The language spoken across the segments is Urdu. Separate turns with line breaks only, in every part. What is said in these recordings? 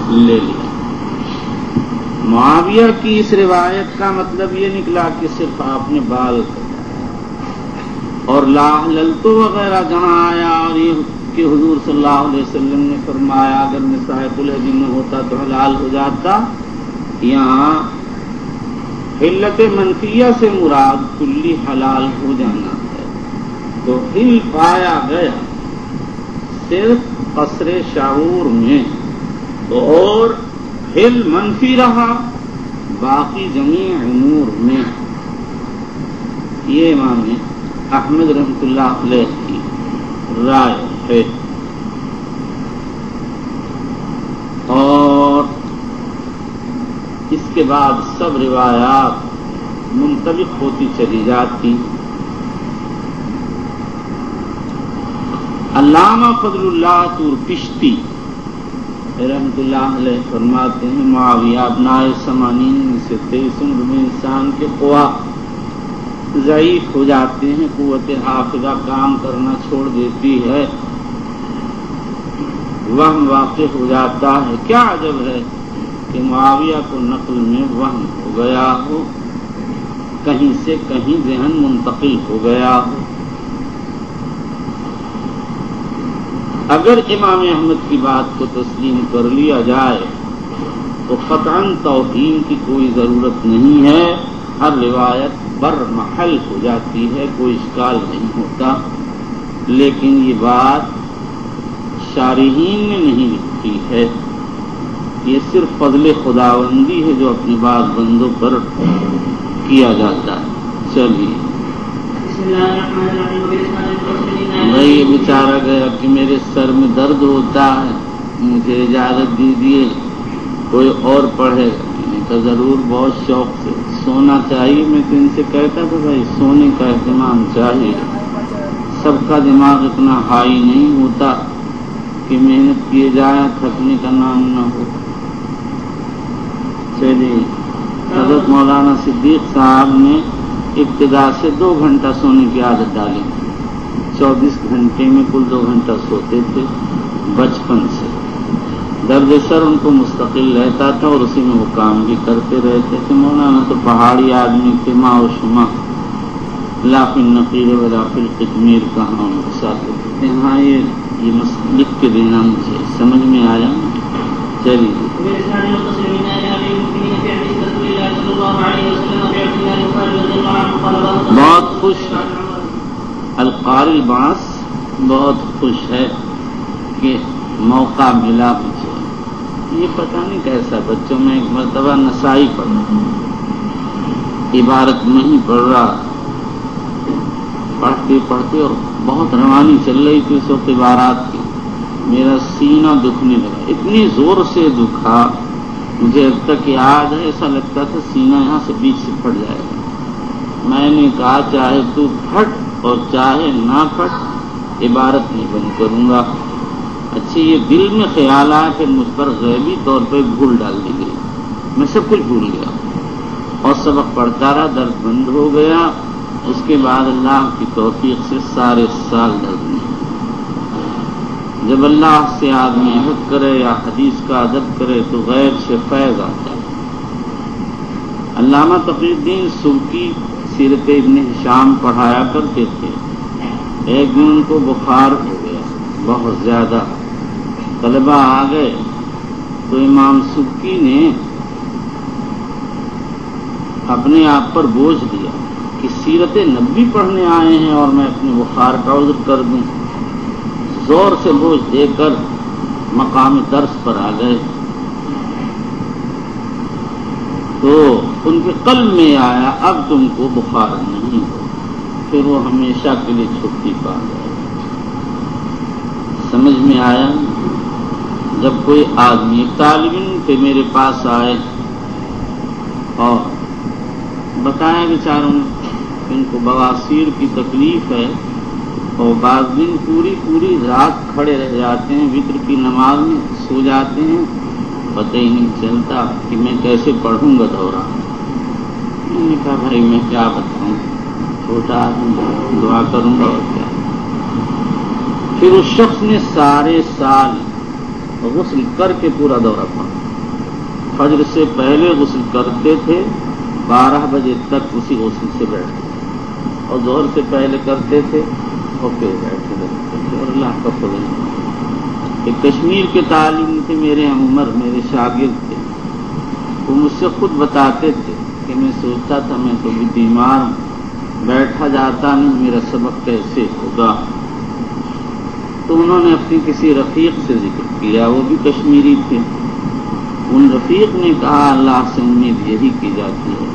لے لیا۔ معاویہ کی اس روایت کا مطلب یہ نکلا کہ صرف آپ نے بال اور لا للتو وغیرہ جہاں آیا اور یہ کہ حضور صلی اللہ علیہ وسلم نے فرمایا اگر نساء کلہجی میں ہوتا تو حلال ہو جاتا، یہاں حلت منفیہ سے مراد کلی حلال ہو جانا ہے، تو حل پایا گیا صرف قصر شعور میں، تو اور حل منفی رہا باقی جمیع امور میں۔ یہ امام احمد رحمۃ اللہ علیہ کی رائے ہے، اور اس کے بعد سب روایات منطبق ہوتی چلی جاتی۔ علامہ فضل اللہ تورپشتی رحمۃ اللہ علیہ فرماتے ہیں معاویہ ابناء ثمانین میں سے 23 عمر میں انسان کے قوا ضعیف ہو جاتے ہیں، قوت حافظہ کام کرنا چھوڑ دیتی ہے، وہم واقع ہو جاتا ہے۔ کیا عجب ہے کہ معاویہ کو نقل میں وہم ہو گیا ہو، کہیں سے کہیں ذہن منتقل ہو گیا ہو۔ اگر امام احمد کی بات کو تسلیم کر لیا جائے تو قطعاً توہین کی کوئی ضرورت نہیں ہے، ہر روایت بر محل ہو جاتی ہے، کوئی اشکال نہیں ہوتا۔ لیکن یہ بات شارحین نے نہیں لکھی ہے، یہ صرف فضل خداوندی ہے جو اپنے بعض بندوں پر کیا جاتا ہے۔ چلیے میں یہ بیچارہ گیا کہ میرے سر میں درد ہوتا ہے، مجھے اجازت دیجیے کوئی اور پڑھے گا؟ میں نے کہا ضرور، بہت شوق سے۔ سونا چاہیے؟ میں تو ان سے کہتا تھا بھائی سونے کا اہتمام چاہیے، سب کا دماغ اتنا ہائی نہیں ہوتا کہ محنت کیے جائیں تھکنے کا نام نہ ہو۔ چلیے حضرت مولانا صدیق صاحب نے ابتدا سے 2 گھنٹہ سونے کی عادت ڈالی، 24 گھنٹے میں کل 2 گھنٹہ سوتے تھے بچپن سے۔ درد سر ان کو مستقل رہتا تھا اور اسی میں وہ کام بھی کرتے رہتے تھے۔ مولانا تو پہاڑی آدمی تھے، ماں و شما لا فی النقیر ولا فی القطمیر کہاں ان کے ساتھ ہوتے ہیں۔ ہاں یہ لکھ کے دینا مجھے سمجھ میں آیا۔ چلیے بہت خوش القاری الباس بہت خوش ہے کہ موقع ملا مجھے۔ یہ پتہ نہیں کیسا بچوں میں ایک مرتبہ نسائی پڑھا، عبارت نہیں پڑھ رہا، پڑھتے پڑھتے اور بہت روانی چل رہی تھی اس وقت عبارات کی، میرا سینہ دکھنے لگا، اتنی زور سے دکھا مجھے اب تک یاد ہے، ایسا لگتا تھا سینہ یہاں سے بیچ سے پھٹ جائے گا۔ میں نے کہا چاہے تو پھٹ اور چاہے نہ پھٹ عبارت نہیں بند کروں گا۔ اچھا یہ دل میں خیال آیا، پھر مجھ پر غیبی طور پہ بھول ڈال دی گئی، میں سب کچھ بھول گیا اور سبق پڑھتا رہا، درد بند ہو گیا۔ اس کے بعد اللہ کی توفیق سے سارے سال درد نہیں۔ جب اللہ سے آدمی عہد کرے یا حدیث کا ادب کرے تو غیر سے فیض آتا ہے۔ علامہ تقی الدین سبکی سیرت ابن ہشام پڑھایا کرتے تھے، ایک دن ان کو بخار ہو گیا بہت زیادہ، طلبہ آ گئے تو امام سبکی نے اپنے آپ پر بوجھ دیا کہ سیرت نبوی پڑھنے آئے ہیں اور میں اپنے بخار کا عذر کر دوں۔ زور سے بوجھ دے کر مقام درس پر آ گئے تو ان کے قلب میں آیا اب تم کو بخار نہیں ہو، پھر وہ ہمیشہ کے لیے چھٹی پا گئے۔ سمجھ میں آیا؟ جب کوئی آدمی طالب علم کے میرے پاس آئے اور بتایا بیچاروں نے ان کو بواسیر کی تکلیف ہے اور بعض دن پوری رات کھڑے رہ جاتے ہیں، وتر کی نماز میں سو جاتے ہیں، پتہ ہی نہیں چلتا کہ میں کیسے پڑھوں گا دورہ۔ میں نے کہا بھائی میں کیا بتاؤں، چھوٹا آدمی، دعا کروں گا اور کیا۔ پھر اس شخص نے سارے سال غسل کر کے پورا دورہ پڑا. فجر سے پہلے غسل کرتے تھے، 12 بجے تک اسی غسل سے بیٹھتے تھے، اور ظہر سے پہلے کرتے تھے اور پھر بیٹھے رہتے تھے. اور اللہ کا فضل ہے. ایک کشمیر کے تعلیم تھے میرے عمر، میرے شاگرد تھے، وہ مجھ سے خود بتاتے تھے کہ میں سوچتا تھا میں تو بھی بیمار ہوں، بیٹھا جاتا نہیں، میرا سبق کیسے ہوگا. تو انہوں نے اپنی کسی رفیق سے ذکر کیا، وہ بھی کشمیری تھے. ان رفیق نے کہا اللہ سے امید یہی کی جاتی ہے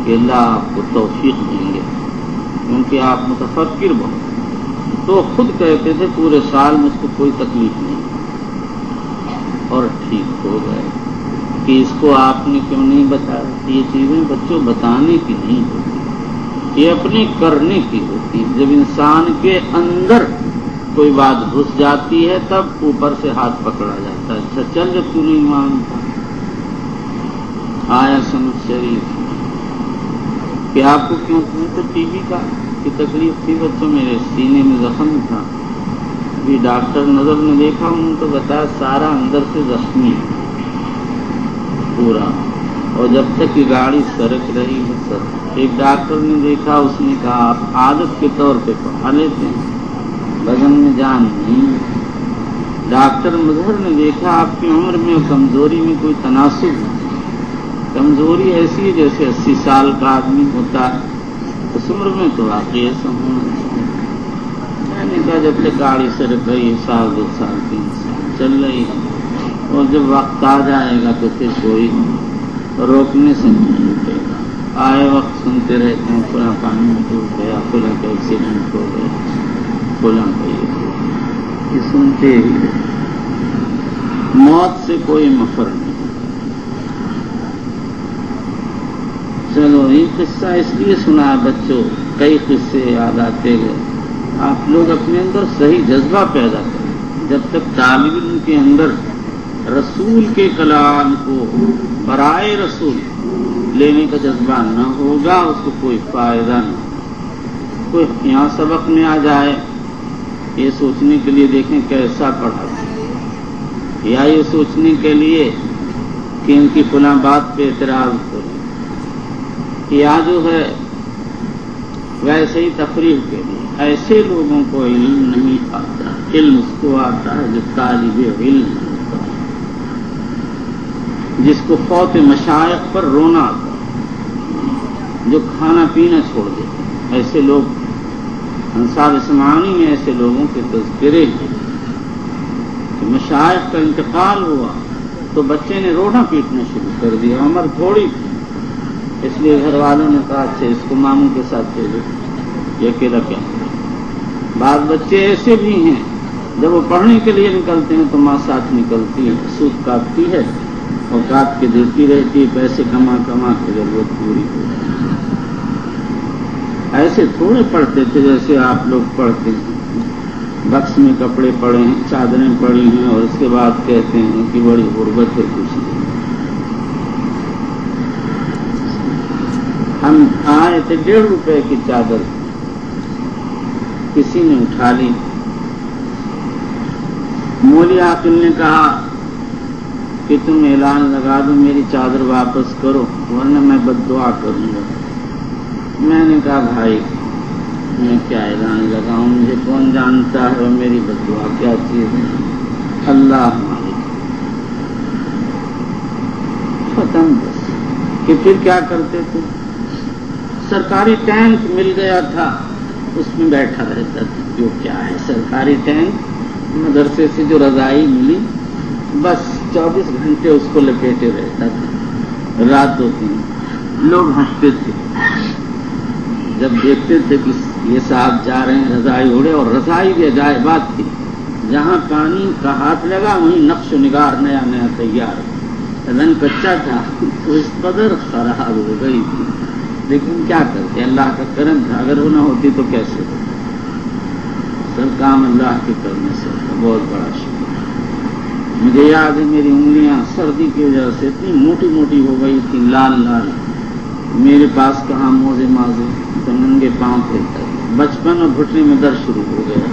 کہ اللہ آپ کو توفیق دیں گے، کیونکہ آپ متفکر بہت. تو خود کہتے تھے پورے سال مجھ کو کوئی تکلیف نہیں، اور ٹھیک ہو گئے. کہ اس کو آپ نے کیوں نہیں بتایا؟ یہ چیزیں بچوں بتانے کی نہیں ہوتی، یہ اپنے کرنے کی ہوتی. جب انسان کے اندر کوئی بات گھس جاتی ہے تب اوپر سے ہاتھ پکڑا جاتا ہے. اچھا چل جب تو نہیں مانتا. آیا سمجھ شریف کہ آپ کو کیوں تو ٹی بی کی تکلیف تھی بچوں، میرے سینے میں زخم تھا. ابھی ڈاکٹر نظر نے دیکھا ہوں تو بتایا سارا اندر سے زخمی ہے پورا، اور جب تک یہ گاڑی سرک رہی ہے سر. ایک ڈاکٹر نے دیکھا، اس نے کہا آپ عادت کے طور پہ پڑھا لیتے ہیں، بدن میں جان نہیں. ڈاکٹر مظہر نے دیکھا آپ کی عمر میں اور کمزوری میں کوئی تناسب نہیں. کمزوری ایسی ہے جیسے 80 سال کا آدمی ہوتا ہے، اس عمر میں تو واقعی ایسا ہونا چاہیے. میں نے کہا جب تک گاڑی سرک رہی ہے، 1 2 سال 3 سال چل رہی ہے، اور جب وقت آ جائے گا تو پھر کوئی روکنے سے نہیں رکے گا. آئے وقت سنتے رہتے ہیں فلاں پانی ٹوٹ گیا، فلاں کا ایکسیڈنٹ ہو گیا، فلاں کا یہ سنتے ہی. موت سے کوئی مفر نہیں. چلو یہ قصہ اس لیے سنا بچوں، کئی قصے یاد آتے گئے. آپ لوگ اپنے اندر صحیح جذبہ پیدا کریں. جب تک طالب علم کے اندر رسول کے کلام کو برائے رسول لینے کا جذبہ نہ ہوگا، اس کو کوئی فائدہ نہیں. کوئی یہاں سبق میں آ جائے یہ سوچنے کے لیے دیکھیں کیسا پڑھا، یا یہ سوچنے کے لیے کہ ان کی فلاں بات پہ اعتراض کریں، یا جو ہے ویسے ہی تفریح کے لیے. ایسے لوگوں کو علم نہیں آتا. علم اس کو آتا ہے جو طالب علم ہوتا ہے، جس کو فوت مشائخ پر رونا آتا ہے، جو کھانا پینا چھوڑ دیتے ہیں. ایسے لوگ انصار سمعانی میں ایسے لوگوں کے تذکرے ہیں کہ مشائخ کا انتقال ہوا تو بچے نے رونا پیٹنا شروع کر دیا. عمر تھوڑی تھی، اس لیے گھر والوں نے کہا اچھا اس کو ماموں کے ساتھ بھیجو، یہ اکیلا کیا. بعض بچے ایسے بھی ہیں جب وہ پڑھنے کے لیے نکلتے ہیں تو ماں ساتھ نکلتی ہے، سود کاٹتی ہے اور کاٹ کے دیتی رہتی ہے، پیسے کما کما کے ضرورت پوری ہو. ایسے تھوڑے پڑھتے تھے جیسے آپ لوگ پڑھتے ہیں. بکس میں کپڑے پڑے ہیں، چادریں پڑی ہیں، اور اس کے بعد کہتے ہیں کہ بڑی غربت ہے کچھ نہیں. ہم آئے تھے 1.5 روپے کی چادر، کسی نے اٹھا لی. مولوی عاقل نے کہا کہ تم اعلان لگا دو میری چادر واپس کرو ورنہ میں بد دعا کروں گا. میں نے کہا بھائی میں کیا اعلان لگاؤں، مجھے کون جانتا ہے اور میری بد دعا کیا چیز ہے. اللہ مالک. ختم. بس کہ پھر کیا کرتے تھے، سرکاری ٹینک مل گیا تھا اس میں بیٹھا رہتا تھا. جو کیا ہے سرکاری ٹینک، مدرسے سے جو رضائی ملی بس 24 گھنٹے اس کو لپیٹے رہتا تھا. رات 2-3 لوگ ہنستے تھے جب دیکھتے تھے کہ یہ صاحب جا رہے ہیں رضائی اڑے. اور رضائی بھی عجائب بات تھی، جہاں پانی کا ہاتھ لگا وہیں نقش و نگار نیا نیا تیار. رنگ کچا تھا تو اس قدر خراب ہو گئی تھی، لیکن کیا کرتے، اللہ کا کرم تھا. اگر وہ نہ ہوتی تو کیسے ہوتا. سب کام اللہ کے کرنے سے ہوتا. بہت بڑا شکر. مجھے یاد ہے میری انگلیاں سردی کی وجہ سے اتنی موٹی موٹی ہو گئی تھی، لال لال. میرے پاس کہاں موزے مازے، تو ننگے پاؤں پھرتا تھا. بچپن اور گھٹنے میں درد شروع ہو گیا.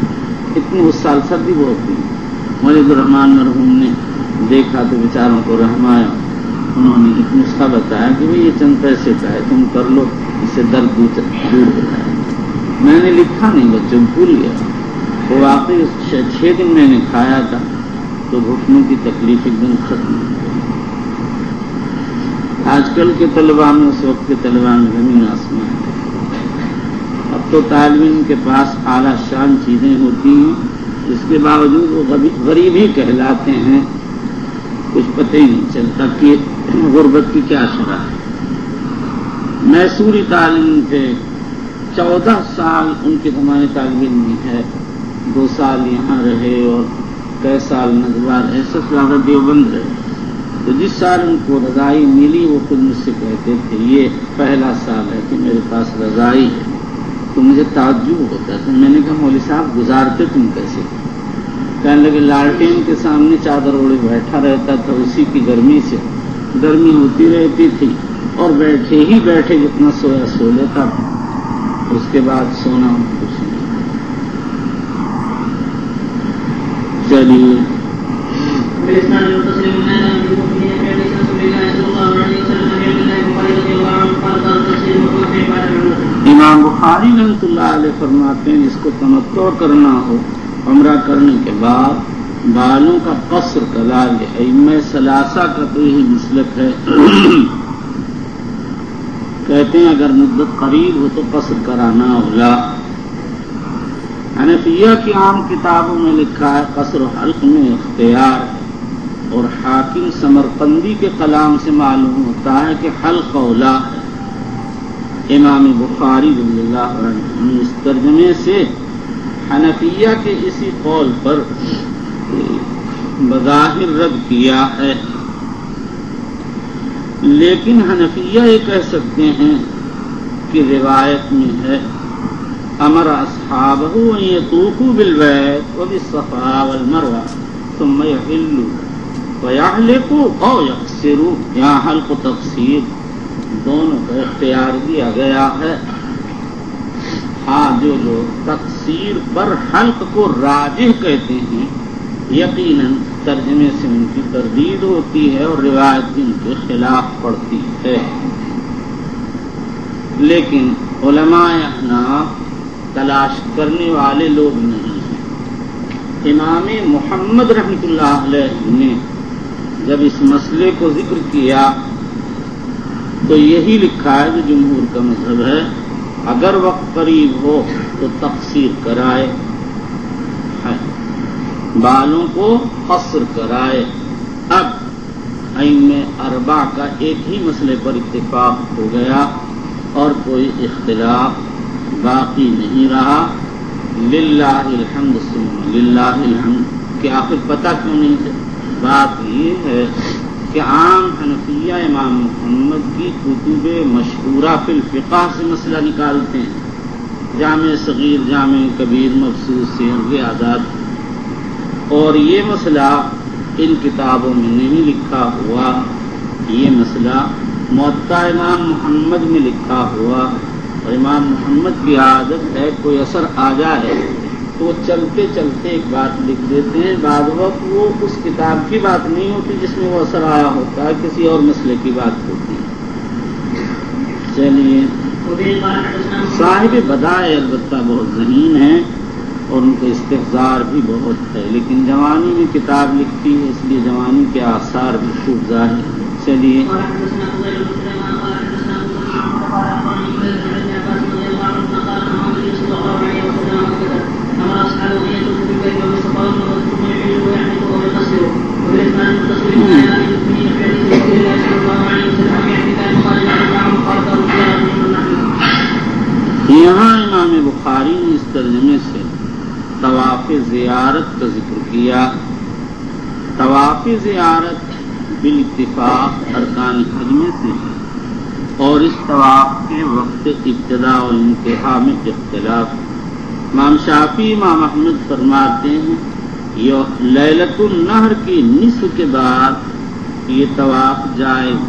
اتنی اس سال سردی بہت تھی. مولوی الرحمان مرحوم نے دیکھا تو بیچاروں کو رحم آیا. انہوں نے ایک نسخہ بتایا کہ بھئی یہ چند پیسے کا ہے، تم کر لو، اس سے درد دور ہو جائے. میں نے لکھا نہیں، بچوں بھول گیا. وہ واقعی 6 دن میں نے کھایا تھا تو گھٹنوں کی تکلیف ایک دم ختم ہو گئی. آج کل کے طلباء میں، اس وقت کے طلباء میں زمین آسمان ہے. اب تو طالب علم کے پاس اعلیٰ شان چیزیں ہوتی ہیں، اس کے باوجود وہ غریب ہی کہلاتے ہیں. کچھ پتہ ہی نہیں چلتا کہ غربت کی کیا شرح ہے. میسوری طالب علم تھے، 14 سال ان کے زمانے طالب علم ہے. 2 سال یہاں رہے اور کئی سال نجوار رہے، 7 سال دیوبند رہے. تو جس سال ان کو رضائی ملی وہ خود مجھ سے کہتے تھے یہ پہلا سال ہے کہ میرے پاس رضائی ہے. تو مجھے تعجب ہوتا تھا. میں نے کہا مولوی صاحب گزارتے تم کیسے؟ کہنے لگے لالٹین کے سامنے چادر اوڑے بیٹھا رہتا تھا، اسی کی گرمی سے گرمی ہوتی رہتی تھی، اور بیٹھے ہی بیٹھے جتنا سویا سو لیتا تھا، اس کے بعد سونا کچھ نہیں. چلیے امام بخاری رحمۃ اللہ علیہ فرماتے ہیں جس کو تمتع کرنا ہو عمرہ کرنے کے بعد بالوں کا قصر کرا لے. ائمہ ثلاثہ کا تو یہی مسلک ہے. کہتے ہیں اگر مدت قریب ہو تو قصر کرانا اولا. حنفیہ کی عام کتابوں میں لکھا ہے قصر حلق میں اختیار ہے، اور حاکم سمرقندی کے کلام سے معلوم ہوتا ہے کہ حلق اولا ہے. امام بخاری رضی اللہ عنہ نے اس ترجمے سے حنفیہ کے اسی قول پر بظاہر رد کیا ہے. لیکن حنفیہ یہ کہہ سکتے ہیں کہ روایت میں ہے امر اصحابہ ان یطوفوا بالبیت وبالصفا والمروہ ثم یحلوا ویحلقوا او یقصروا. یہاں حلق و تقصیر دونوں کا اختیار دیا گیا ہے. ہاں جو لوگ تقصیر پر حلق کو راجح کہتے ہیں یقیناً ترجمے سے ان کی تردید ہوتی ہے اور روایت ان کے خلاف پڑتی ہے. لیکن علماء احناف تلاش کرنے والے لوگ نہیں ہیں. امام محمد رحمۃ اللہ علیہ نے جب اس مسئلے کو ذکر کیا تو یہی لکھا ہے کہ جمہور کا مذہب ہے اگر وقت قریب ہو تو تقصیر کرائے، بالوں کو قصر کرائے. اب ائمہ اربعہ کا ایک ہی مسئلے پر اتفاق ہو گیا اور کوئی اختلاف باقی نہیں رہا. للہ الحمد ثم للہ الحمد. کہ آخر پتہ کیوں نہیں ہے؟ بات یہ ہے کہ عام حنفیہ امام محمد کی کتب مشہورہ فی الفقہ سے مسئلہ نکالتے ہیں. جامع صغیر، جامع کبیر، مبسوط، سیر آزاد. اور یہ مسئلہ ان کتابوں میں نہیں لکھا ہوا. یہ مسئلہ موطا امام محمد میں لکھا ہوا. اور امام محمد کی عادت ہے کوئی اثر آ جائے تو وہ چلتے چلتے ایک بات لکھ دیتے ہیں. بعد وقت وہ اس کتاب کی بات نہیں ہوتی جس میں وہ اثر آیا ہوتا ہے، کسی اور مسئلے کی بات ہوتی ہے. چلیے صاحب بدائع البتہ بہت ذہین ہیں اور ان کا استحضار بھی بہت ہے، لیکن جوانی میں کتاب لکھتی ہے اس لیے جوانی کے آثار بھی خوب ظاہر ہیں. چلیے یہاں امام بخاری نے اس ترجمے سے طواف زیارت کا ذکر کیا. طواف زیارت بالاتفاق ارکان حج میں سے ہے اور اس طواف کے وقت ابتدا اور انتہا میں اختلاف. امام شافعی امام احمد فرماتے ہیں یہ لیلۃ النحر کی نصف کے بعد یہ طواف جائز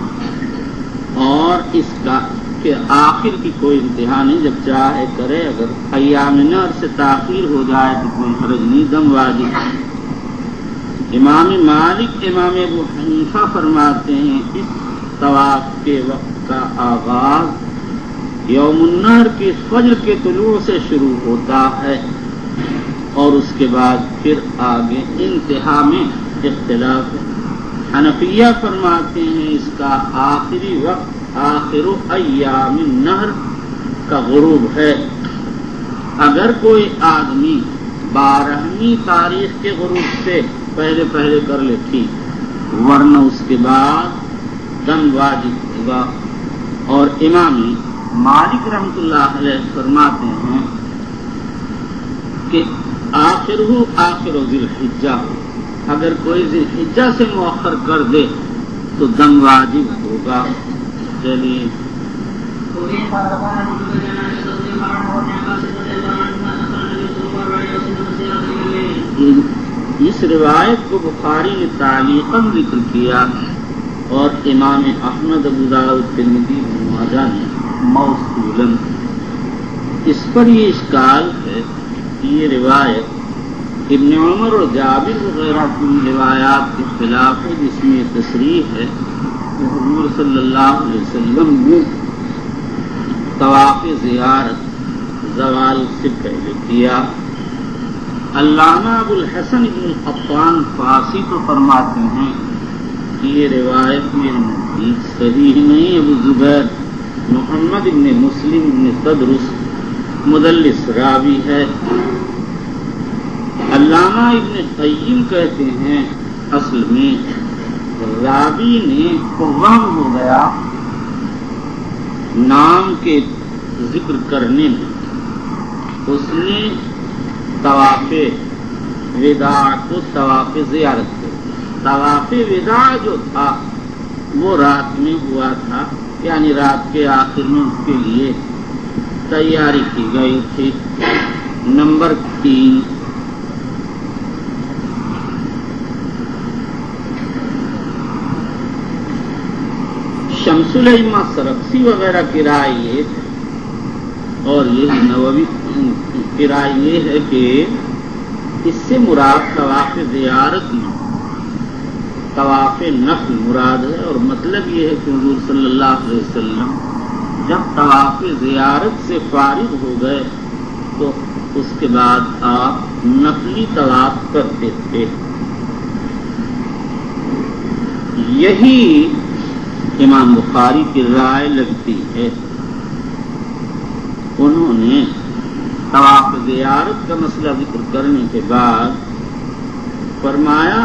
اور اس کا کہ آخر کی کوئی انتہا نہیں، جب چاہے کرے. اگر ایام نحر سے تاخیر ہو جائے تو کوئی حرج نہیں، دم واجب. امام مالک امام ابو حنیفہ فرماتے ہیں اس طواف کے وقت کا آغاز یوم النحر کی فجر کے طلوع سے شروع ہوتا ہے اور اس کے بعد پھر آگے انتہا میں اختلاف ہے۔ حنفیہ فرماتے ہیں اس کا آخری وقت آخر ایام النحر کا غروب ہے۔ اگر کوئی آدمی 12ویں تاریخ کے غروب سے پہلے کر لے ٹھیک، ورنہ اس کے بعد دم واجب ہوگا۔ اور امام مالک رحمۃ اللہ علیہ فرماتے ہیں کہ آخر ذی الحجہ، اگر کوئی ذی الحجہ سے مؤخر کر دے تو دم واجب ہوگا۔ چلیے اس روایت کو بخاری نے تعلیقاً ذکر کیا اور امام احمد ابو داؤد ترمذی ابن ماجہ نے موصولاً۔ اس پر یہ اشکال ہے کہ یہ روایت ابن عمر اور جابر وغیرہ کی روایات کے خلاف ہے، جس میں تصریح ہے کہ حضور صلی اللہ علیہ وسلم نے طواف زیارت زوال سے پہلے کیا۔ علامہ ابو الحسن ابن القطان فاسی تو فرماتے ہیں کہ یہ روایت میرے نزدیک صحیح نہیں۔ ابو زبیر محمد ابن مسلم ابن تدرس مدلس راوی ہے۔ علامہ ابن قیم کہتے ہیں اصل میں راوی نے وہم ہو گیا نام کے ذکر کرنے میں، اس نے طواف وداع کو طواف زیارت کو، طواف وداع جو تھا وہ رات میں ہوا تھا، یعنی رات کے آخر میں اس کے لیے تیاری کی گئی تھی۔ نمبر 3، شمس الائمہ سرخسی وغیرہ کی رائے یہ ہے، اور یہ نووی کی رائے یہ ہے کہ اس سے مراد طواف زیارت میں طواف نفل مراد ہے، اور مطلب یہ ہے کہ حضور صلی اللہ علیہ وسلم جب طواف زیارت سے فارغ ہو گئے تو اس کے بعد آپ نفلی طواف کرتے تھے۔ یہی امام بخاری کی رائے لگتی ہے۔ انہوں نے طواف زیارت کا مسئلہ ذکر کرنے کے بعد فرمایا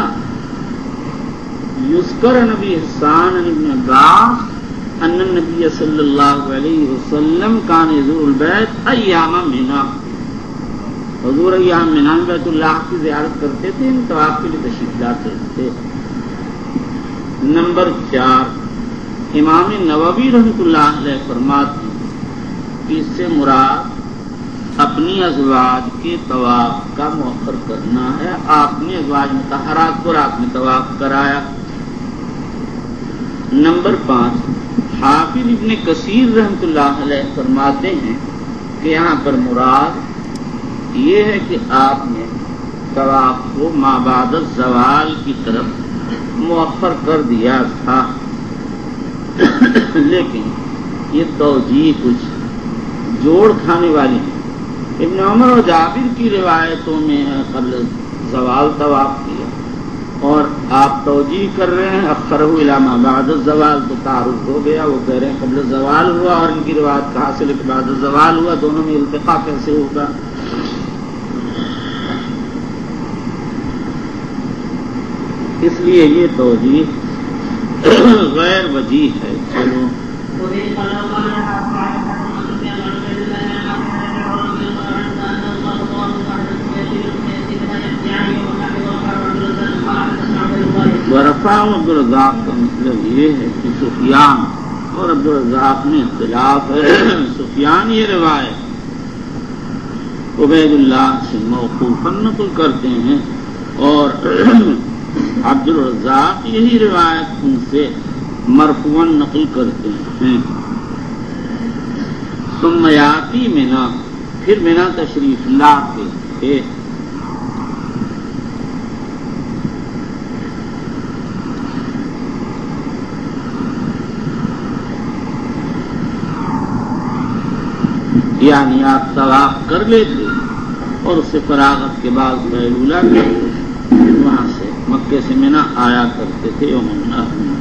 یذکر نبی احسان ابن عباس ان النبی صلی اللہ علیہ وسلم کان یزور البیت ایام منی، حضور ایام منی میں بیت اللہ کی زیارت کرتے تھے، ان طواف کے لیے تشریف لاتے تھے۔ نمبر 4، امام نووی رحمۃ اللہ علیہ فرماتے ہیں کہ اس سے مراد اپنی ازواج کے طواف کا مؤخر کرنا ہے۔ آپ نے ازواج مطہرات کو رات میں طواف کرایا۔ نمبر 5، حافظ ابن کثیر رحمۃ اللہ علیہ فرماتے ہیں کہ یہاں پر مراد یہ ہے کہ آپ نے طواف کو ما بعد الزوال کی طرف مؤخر کر دیا تھا، لیکن یہ توجیہ کچھ جوڑ کھانے والی ہے۔ ابن عمر اور جابر کی روایتوں میں قبل زوال طواف کیا، اور آپ توجیہ کر رہے ہیں اخرہ الی ما بعد الزوال، تو تعارض ہو گیا۔ وہ کہہ رہے ہیں قبل زوال ہوا، اور ان کی روایت کہاں سے کہ بعد الزوال ہوا، دونوں میں التقاء کیسے ہوگا؟ اس لیے یہ توجیہ غیر وجیح ہے۔ چلو ورفع عبدالرزاق کا مطلب یہ ہے کہ سفیان اور عبدالرزاق میں اختلاف ہے۔ سفیان یہ روایت عبید اللہ سے موقوفاً نقل کرتے ہیں، اور عبدالرزاق یہی روایت ان سے مرفوعاً نقل کرتے ہیں۔ ثم یاتی منا، پھر منا تشریف لاتے تھے۔ یعنی آپ طواف کر لیتے اور اس سے فراغت کے بعد بیلولہ کرتے، وہاں سے مکے سے منی آیا کرتے تھے یوم النحر میں۔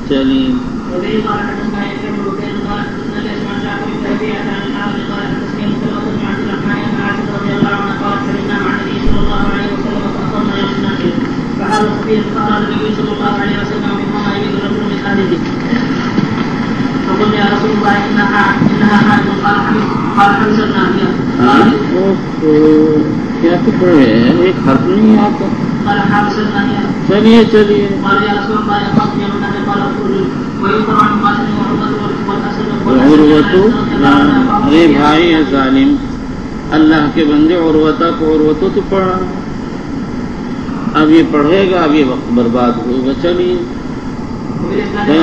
چلیے کیا پڑھے ایک حرف نہیں آتا۔ چلیے چلیے ارے بھائی ہے ظالم، اللہ کے بندے عروتہ کو عروتوں تو پڑھا، اب یہ پڑھے گا، اب یہ وقت برباد ہوگا۔ چلیے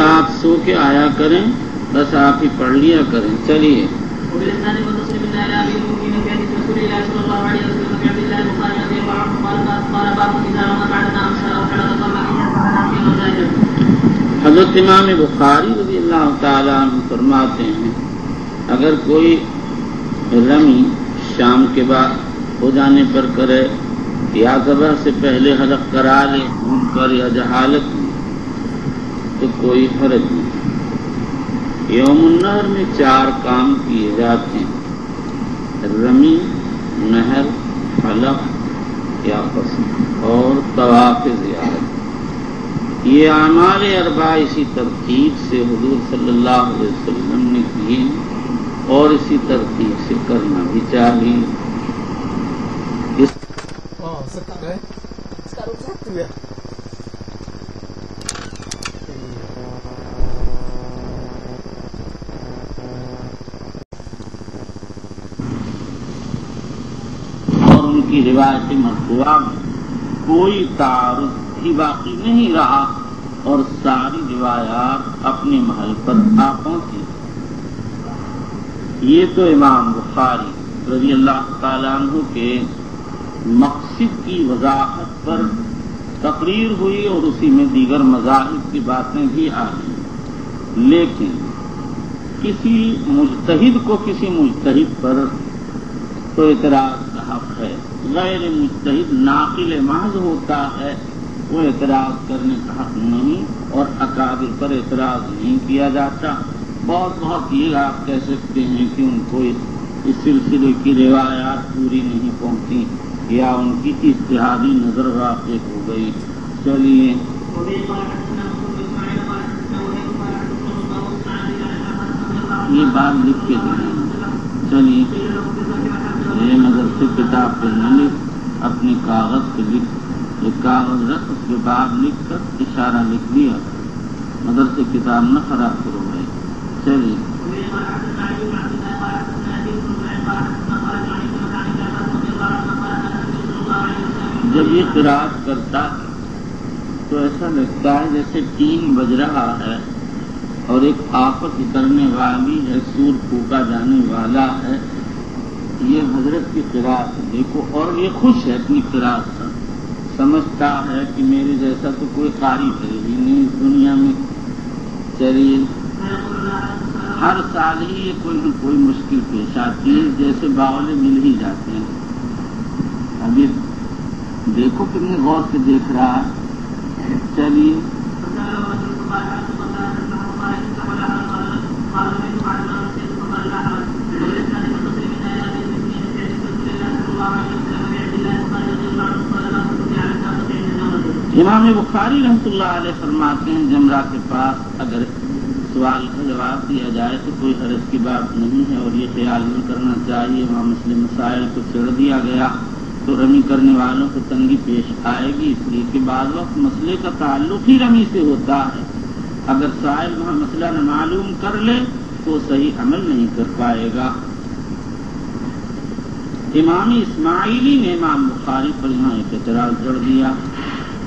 آپ سو کے آیا کریں، بس آپ ہی پڑھ لیا کریں۔ چلیے حضرت امام بخاری رضی اللہ تعالیٰ عنہ فرماتے ہیں اگر کوئی رمی شام کے بعد ہو جانے پر کرے یا ذبح سے پہلے حلق کرا لے ان پر یا جہالت میں تو کوئی حرج نہیں۔ یوم النحر میں 4 کام کیے جاتے ہیں: رمی، نہر، حلق یا قصد اور طواف زیارت۔ یہ اعمال 4 اسی ترتیب سے حضور صلی اللہ علیہ وسلم نے کیے اور اسی ترتیب سے کرنا بھی چاہیے۔ اور ان کی روایت مرفوعہ میں کوئی تعارض ہی باقی نہیں رہا اور ساری روایات اپنے محل پر آ پہنچی۔ یہ تو امام بخاری رضی اللہ تعالیٰ عنہ کے مقصد کی وضاحت پر تقریر ہوئی اور اسی میں دیگر مذاہب کی باتیں بھی آ گئی، لیکن کسی مجتہد کو کسی مجتہد پر تو اعتراض کا حق ہے، غیر مجتہد ناقل محض ہوتا ہے، وہ اعتراض کرنے کا حق نہیں اور اکابر پر اعتراض نہیں کیا جاتا۔ بہت یہ آپ کہہ سکتے ہیں کہ ان کو اس سلسلے کی روایات پوری نہیں پہنچی یا ان کی اجتہادی نظر واقع ہو گئی۔ چلیے یہ بات لکھ کے دیں۔ چلیے یہ مدرسے کتاب پہ نہ لکھ، اپنے کاغذ پہ لکھ، ایک کاغذ رکھ اس کے بعد لکھ کر اشارہ لکھ دیا، مدرسے کتاب نہ خراب کرو بھائی۔ چلیے جب یہ قرأت کرتا ہے تو ایسا لگتا ہے جیسے 3 بج رہا ہے اور ایک آفت اترنے والی ہے، سور پھونکا جانے والا ہے۔ یہ حضرت کی قرأت دیکھو، اور یہ خوش ہے اپنی قرأت سے، سمجھتا ہے کہ میرے جیسا تو کوئی قاری ہے ہی نہیں اس دنیا میں۔ چلیے ہر سال ہی یہ کوئی نہ کوئی مشکل پیش آتی ہے، جیسے باولے مل ہی جاتے ہیں۔ ابھی دیکھو کتنے غور سے دیکھ رہا ہے۔ چلیے امام بخاری رحمۃ اللہ علیہ فرماتے ہیں جمرہ کے پاس اگر سوال کا جواب دیا جائے تو کوئی حرج کی بات نہیں ہے، اور یہ خیال نہیں کرنا چاہیے وہاں مسئلے مسائل کو چھیڑ دیا گیا تو رمی کرنے والوں کو تنگی پیش آئے گی، اس لیے کہ بعض وقت مسئلے کا تعلق ہی رمی سے ہوتا ہے۔ اگر سائل وہاں مسئلہ نہ معلوم کر لے تو صحیح عمل نہیں کر پائے گا۔ امام اسماعیلی نے امام بخاری پر یہاں ایک اعتراض جڑ دیا،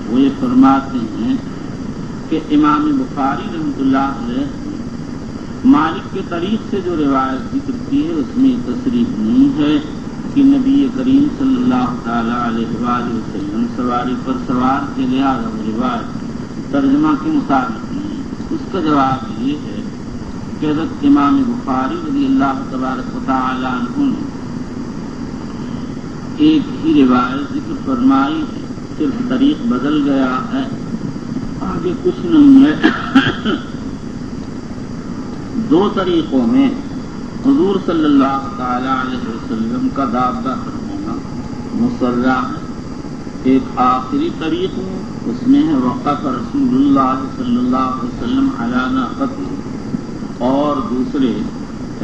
وہ یہ فرماتے ہیں کہ امام بخاری رحمۃ اللہ علیہ مالک کے طریق سے جو روایت ذکر کی ہے اس میں تصریح نہیں ہے کہ نبی کریم صلی اللہ تعالیٰ علیہ وآلہ وسلم سواری پر سوار کے لحاظ روایت ترجمہ کے مطابق نہیں۔ اس کا جواب یہ ہے کہ حضرت امام بخاری رضی اللہ تبارک و تعالی عنہ نے ایک ہی روایت ذکر فرمائی ہے، صرف طریق بدل گیا ہے، آگے کچھ نہیں ہے۔ دو طریقوں میں حضور صلی اللہ تعالی علیہ وسلم کا دابہ پر ہونا مسرح ہے۔ ایک آخری طریق میں اس میں ہے وقف رسول اللہ صلی اللہ علیہ وسلم علی ناقته، اور دوسرے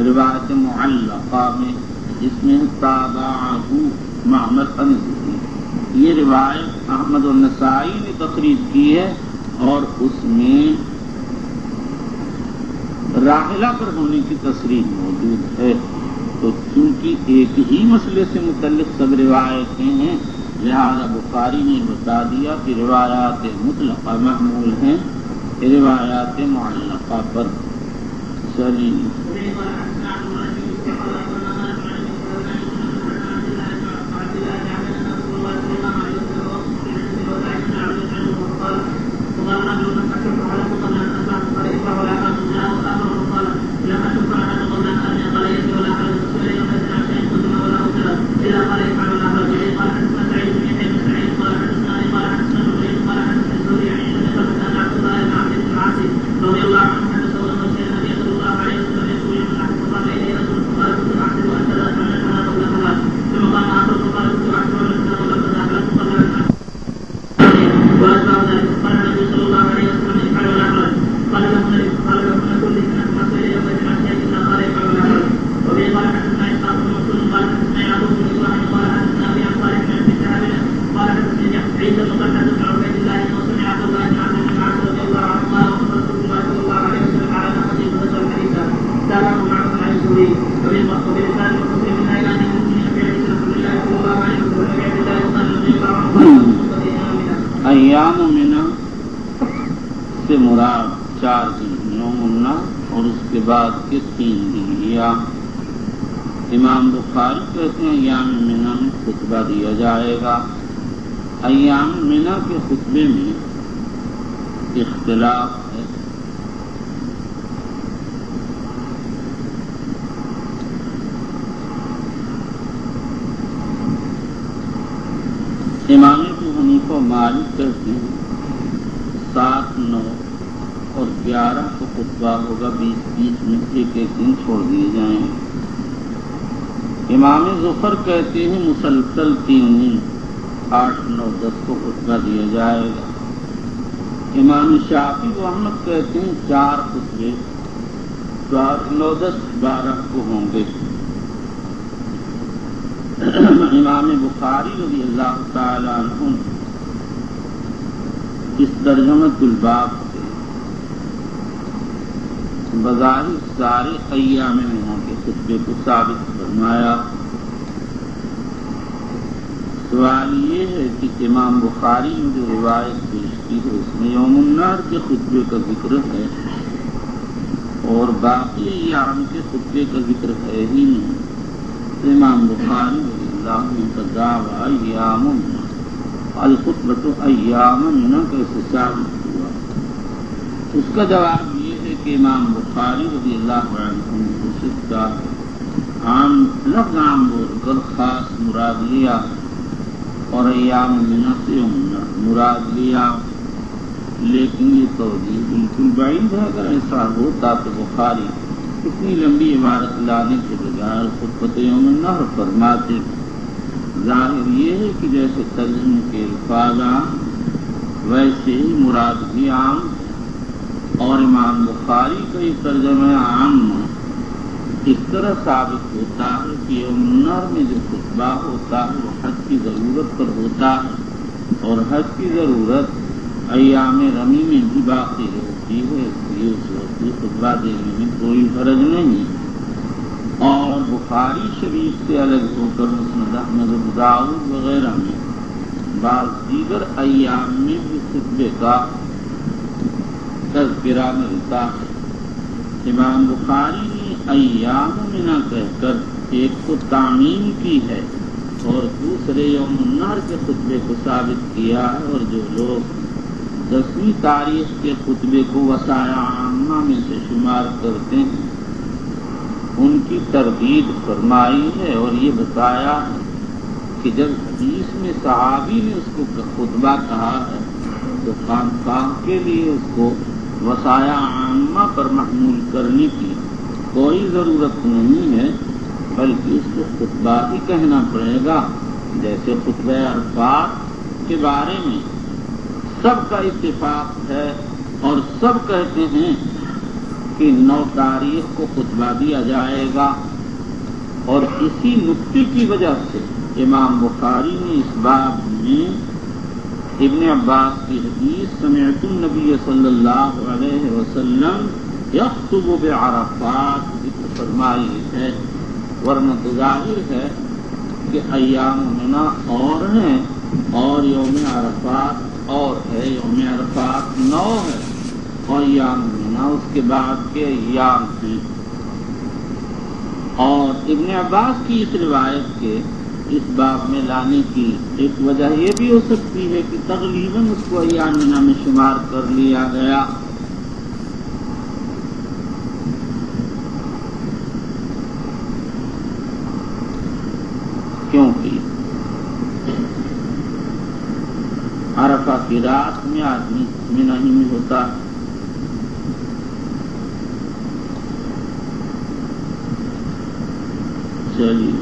روایت معلقہ میں جس میں تابعہ معمر انس، یہ روایت احمد النسائی نے تخریج کی ہے اور اس میں راحلہ پر ہونے کی تصریح موجود ہے۔ تو چونکہ ایک ہی مسئلے سے متعلق سب روایتیں ہیں، لہذا بخاری نے بتا دیا کہ روایات مطلقہ محمول ہیں روایات معلقہ پر۔ چلیے ایام منا سے مراد 4 دن یوم النحر اور اس کے بعد کے 3 دن ایام۔ امام بخاری کہتے ہیں ایام منا میں خطبہ دیا جائے گا۔ ایام منا کے خطبے میں اختلاف ہے۔ امام ابو حنیفہ مالک کہتے ہیں 7، 9 اور 11 کو خطبہ ہوگا، 20 میں ایک دن چھوڑ دیے جائیں۔ امام ظفر کہتے ہیں مسلسل 3 دن 8، 9، 10 کو خطبہ دیا جائے گا۔ امام شافعی و احمد کہتے ہیں 4 خطبے 4، 9، 10، 12 کو ہوں گے۔ امام بخاری رضی اللہ تعالی عنہ اس ترجمۃ الباب کے بظاہر سارے ایام منا کے خطبے کو ثابت فرمایا۔ سوال یہ ہے کہ امام بخاری نے جو روایت پیش کی ہے اس میں یوم النحر کے خطبے کا ذکر ہے اور باقی ایام کے خطبے کا ذکر ہے ہی نہیں۔ امام بخاری رضی اللہ عنہ دعویٰ ایام الخطبۃ ایام منا کیسے ثابت ہوا؟ اس کا جواب یہ ہے کہ امام بخاری رضی اللہ عنہ نے اس کا عام لفظ عام بول کر خاص مراد لیا اور ایام منا سے مراد لیا، لیکن یہ توجیہ بالکل بعید ہے۔ اگر ایسا ہوتا تو بخاری اتنی لمبی عبارت لانے کے بجائے خطبۃ یوم النحر فرماتے۔ ظاہر یہ ہے کہ جیسے ترجمے کے الفاظ عام ویسے ہی مراد بھی عام، اور امام بخاری کا یہ ترجمہ عام اس طرح ثابت ہوتا ہے کہ یوم النحر میں جو خطبہ ہوتا ہے وہ حج کی ضرورت پر ہوتا ہے، اور حج کی ضرورت ایام رمی میں بھی باقی ہوتی ہے، اس لیے اس وقت خطبہ دینے میں کوئی حرج نہیں۔ اور بخاری شریف سے الگ ہو کر مسند احمد ابو داؤد وغیرہ میں بعض دیگر ایام میں بھی خطبے کا تذکرہ ملتا ہے۔ امام بخاری نے ایام منا کہہ کر ایک کو تعمیم کی ہے اور دوسرے یوم النحر کے خطبے کو ثابت کیا ہے، اور جو لوگ 10ویں تاریخ کے خطبے کو وسائع عامہ عامہ میں سے شمار کرتے ہیں ان کی تردید فرمائی ہے اور یہ بتایا ہے کہ جب حدیث میں صحابی نے اس کو خطبہ کہا ہے تو خانقاہ کے لیے اس کو وصایا عامہ پر محمول کرنے کی کوئی ضرورت نہیں ہے، بلکہ اس کو خطبہ ہی کہنا پڑے گا۔ جیسے خطبہ عرفات کے بارے میں سب کا اتفاق ہے اور سب کہتے ہیں کہ 9 تاریخ کو خطبہ دیا جائے گا، اور اسی نکتے کی وجہ سے امام بخاری نے اس باب میں ابن عباس کی حدیث سمعت النبی صلی اللہ علیہ وسلم یخطب بعرفات ذکر فرمائی ہے، ورنہ تو ظاہر ہے کہ ایام منا اور ہیں اور یوم عرفات اور ہے، یوم عرفات 9 ہے اور ایام منا اس کے بعد کے ایام ہیں۔ اور ابن عباس کی اس روایت کے اس باب میں لانے کی ایک وجہ یہ بھی ہو سکتی ہے کہ تقریباً اس کو ایام منا میں شمار کر لیا گیا، کیونکہ عرفہ کی رات میں آدمی منا ہی میں ہوتا ہے۔ چلیے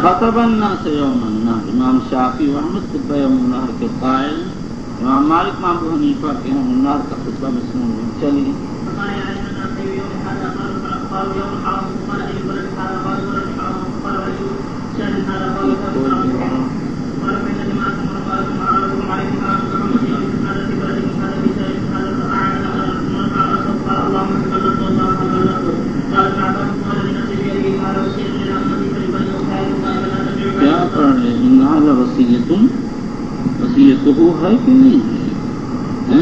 خطب الناس یوم النحر، امام شافعی و احمد خطبہ یوم النحر کے قائل، امام مالک امام ابو حنیفہ کے یوم النحر کا خطبہ مسنون ہے۔ چلیے کیا پڑھ رہے ہیں؟ هذا وصیت، وصیت ہو ہے کہ نہیں ہے؟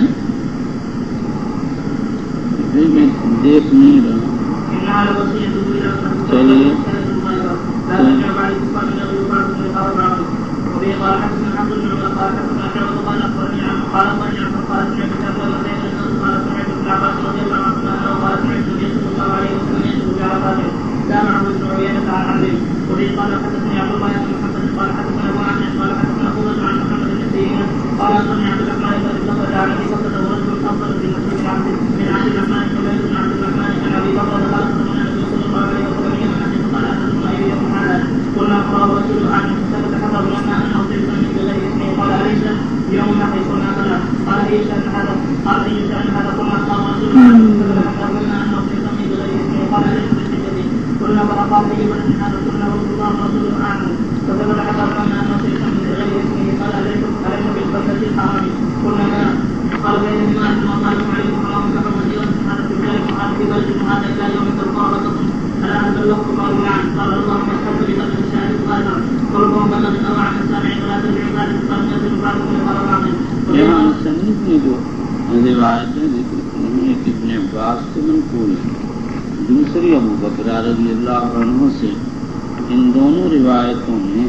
میں دیکھ نہیں رہا، چلیے یہاں مصنف نے جو روایتیں ذکر کی ہیں کہ ابن عباس سے منقول ہیں، دوسری ابو بکر رضی اللہ عنہ سے، ان دونوں روایتوں میں،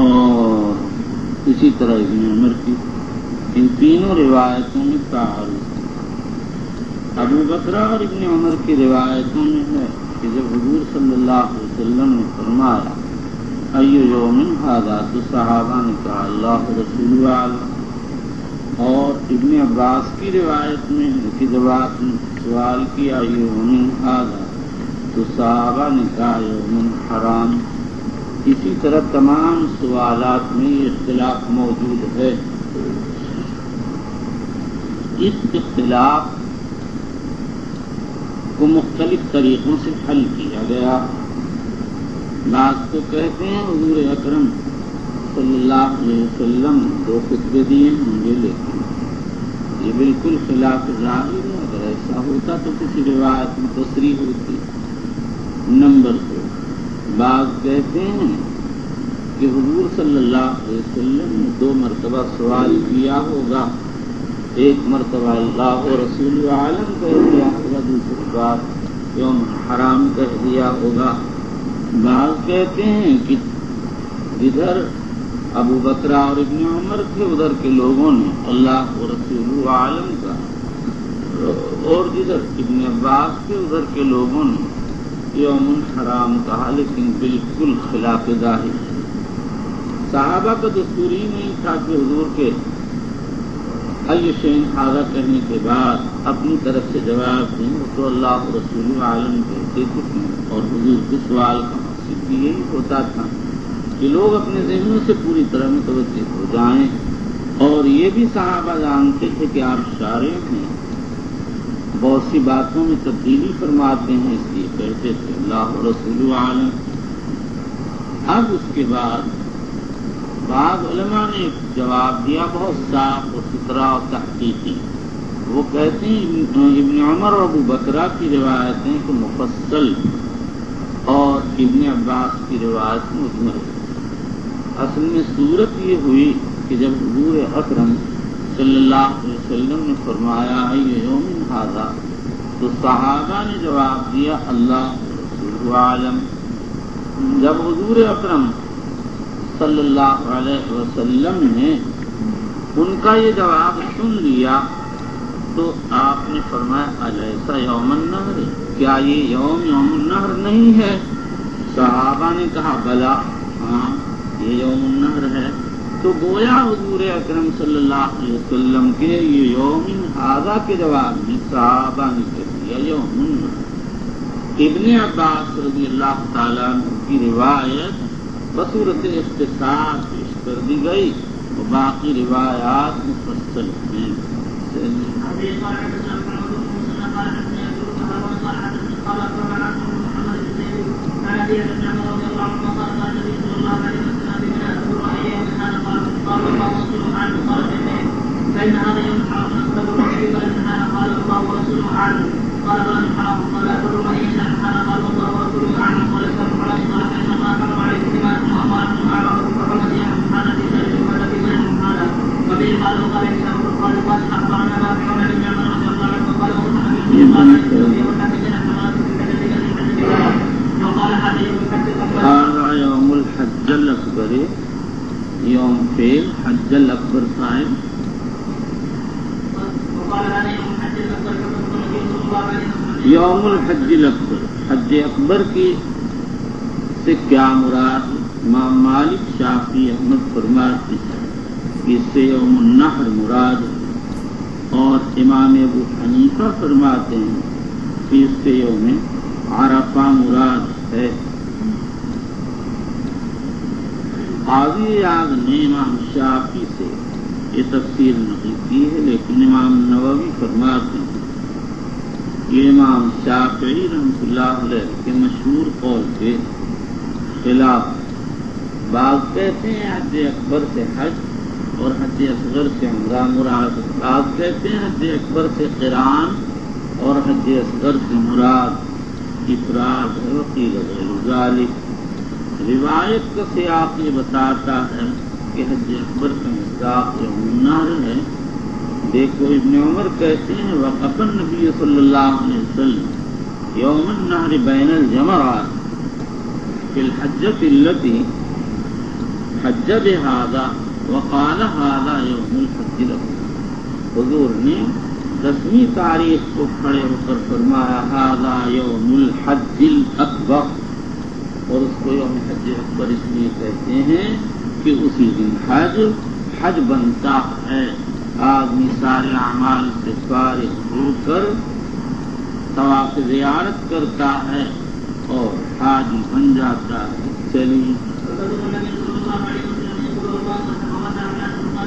اور اسی طرح ابن عمر کی، ان تینوں روایتوں میں تعارض ہے۔ ابو بکر اور ابن عمر کی روایتوں میں ہے کہ جب حضور صلی اللہ علیہ وسلم نے فرمایا ایو یوم ھذا، تو صحابہ نے کہا اللہ رسول عالم، اور ابن عباس کی روایت میں ہے کہ جب آپ نے سوال کیا ایو یوم ھذا تو صحابہ نے کہا یوم حرام۔ اسی طرح تمام سوالات میں یہ اختلاف موجود ہے۔ اس اختلاف کو مختلف طریقوں سے حل کیا گیا۔ بعض تو کہتے ہیں حضور اکرم صلی اللہ علیہ وسلم 2 خطبے دیے ہوں گے، لیکن یہ بالکل خلاف ظاہر ہے، اگر ایسا ہوتا تو کسی روایت میں تصریح ہوتی۔ نمبر 2، بعض کہتے ہیں کہ حضور صلی اللہ علیہ وسلم نے 2 مرتبہ سوال کیا ہوگا، ایک مرتبہ اللہ و رسول عالم کہہ دیا ہوگا، دوسری بار یوم حرام کہہ دیا ہوگا۔ بعض کہتے ہیں کہ جدھر ابو بکر اور ابن عمر تھے ادھر کے لوگوں نے اللہ و رسول عالم کا، اور جدھر ابن عباس تھے ادھر کے لوگوں نے یوم حرام کہا، لیکن بالکل خلاف ظاہر۔ صحابہ کا دستور ہی نہیں تھا کہ حضور کے ای شین حاضہ کہنے کے بعد اپنی طرف سے جواب دیں، تو اللہ و رسول عالم کہتے تھے، اور حضور کے سوال کا مقصد بھی یہی ہوتا تھا کہ لوگ اپنے ذہنوں سے پوری طرح متوجہ ہو جائیں، اور یہ بھی صحابہ جانتے تھے کہ آپ شارع ہیں، بہت سی باتوں میں تبدیلی فرماتے ہیں، اس لیے کہتے تھے اللہ و رسول عالم۔ اب اس کے بعد بعض علماء نے جواب دیا بہت صاف اور ستھرا اور تحقیقی۔ وہ کہتے ہیں ابن عمر اور ابو بکرہ کی روایتیں کہ مفصل، اور ابن عباس کی روایت مجمل۔ اصل میں صورت یہ ہوئی کہ جب حضور اکرم صلی اللہ علیہ وسلم نے فرمایا یہ یوم ھذا، تو صحابہ نے جواب دیا اللہ رسول عالم۔ جب حضور اکرم صلی اللہ علیہ وسلم نے ان کا یہ جواب سن لیا تو آپ نے فرمایا الیسا یوم النحر، کیا یہ یوم النحر نہیں ہے؟ صحابہ نے کہا بلا، ہاں یہ یوم النحر ہے۔ تو گویا حضور اکرم صلی اللہ علیہ وسلم کے یہ یوم ھذا کے جواب میں صحابہ نے کہہ دیا یوم النحر۔ ابن عباس رضی اللہ تعالیٰ عنہ کی روایت بصورت اختصار پیش کر دی گئی، اور باقی روایات مفصل ہیں۔ یوم الحج الاکبر، یوم فیل حج الاکبر صاحب۔ یوم الحج الاکبر، حج اکبر کی سے کیا مراد؟ امام مالک، شافعی، احمد فرماتے ہیں کہ اس سے یوم النحر مراد ہے، اور امام ابو حنیفہ فرماتے ہیں کہ اس سے یوم عرفہ مراد ہے۔ قاضی اعظ نے امام شافعی سے یہ تفسیر نقل کی ہے، لیکن امام نووی فرماتے ہیں یہ امام شافعی رحمۃ اللہ علیہ کے مشہور قول کے خلاف۔ بعض کہتے ہیں حج اکبر سے حج اور حج اصغر سے عمرہ مراد، بعض کہتے ہیں حج اکبر سے قران اور حج اصغر سے مراد افراد ہے، وقیل غیر ذالک۔ روایت کا سیاق یہ بتاتا ہے کہ حج اکبر کا مصداق یوم النحر ہے۔ دیکھو ابن عمر کہتے ہیں وقف النبی صلی اللہ علیہ وسلم یوم النحر بین الجمرات فی الحجۃ التی حج بہذا وقال ھذا یوم الحج الاکبر۔ حضور نے رسمی تاریخ کو کھڑے ہو کر فرمایا ھذا یوم الحج الاکبر، اور اس کو یوم حج اکبر اس لیے کہتے ہیں کہ اسی دن حج بنتا ہے، آدمی سارے اعمال سے فارغ ہو کر طواف زیارت کرتا ہے اور حاجی بن جاتا ہے۔ چلیے